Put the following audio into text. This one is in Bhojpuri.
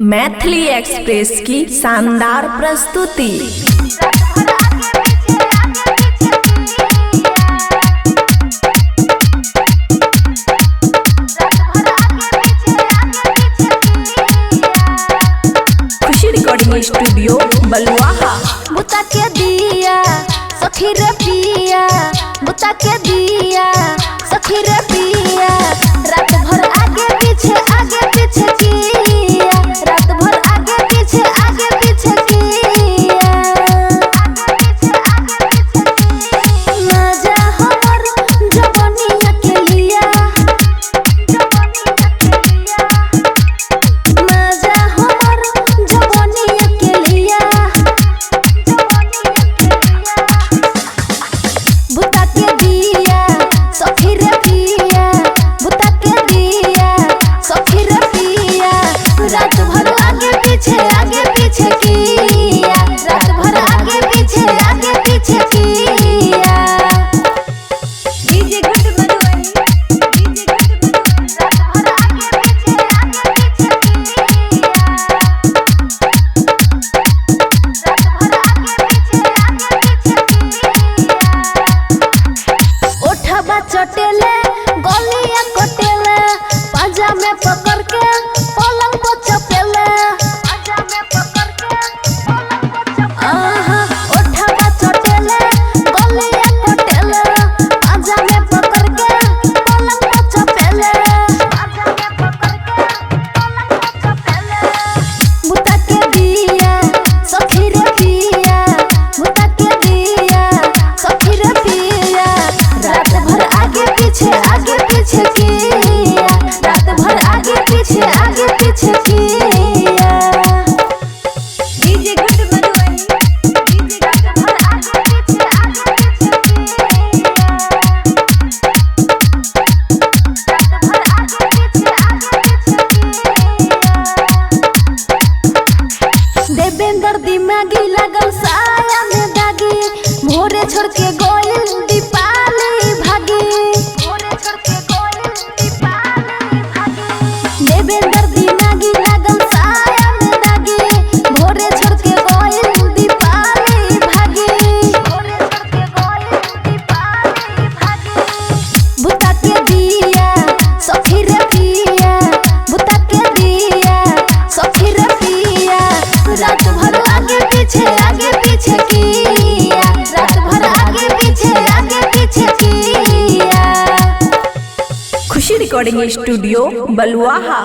मैथिली एक्सप्रेस की शानदार प्रस्तुति। खुशी रिकॉर्डिंग स्टूडियो बलुआहा। बुता के दिया सखी रे पिया, बुता के दिया सखी रे पिया, रात भर आगे पीछे किया, रात भर आगे पीछे किया। मजा हमर जवानिया के लिया, मजा हमर जवानिया के लिया। बुता के दिया सखी रे पिया, बुता के दिया सखी रे पिया, रात भर आगे पीछे किया, रात भर आगे पीछे किया। DJ good Madhuban, DJ good Madhuban, रात भर आगे पीछे किया, रात भर आगे पीछे किया। ओठबा चटेले गलिया कटेले, पाजा में पकड़ के पलंग पर चपेले, पाजा में पकड़ के पलंग पर चपेले। आहा ओठबा चटेले गलिया कटेले, पाजा में पकड़ के पलंग पर चपेले, पाजा में पकड़ के पलंग पर चपेले। बुता के दिया सखी रे पिया, बुता के दिया सखी रे पिया, रात भर आगे पीछे किया, रात भर आगे पीछे किया। डीजे गुड मधुबन, डीजे रात भर आगे पीछे किया, रात भर आगे पीछे किया। देवेंद्र दिमागी लागल साया में दागी, भोरे छोड़ के गोइल दीपाली भागी, भोरे छोड़ के गोइल दीपाली भागी। देवेंद्र दिमागी लागल साया में दागी, भोरे छोड़ के गोइल दीपाली भागी, भोरे छोड़ के गोइल दीपाली भागी। बुता के दिया सखी रे पिया, बुता के दिया सखी रे पिया, रात भर आगे पीछे किया, रात भर आगे पीछे किया। खुशी रिकॉर्डिंग स्टूडियो बलुआहा।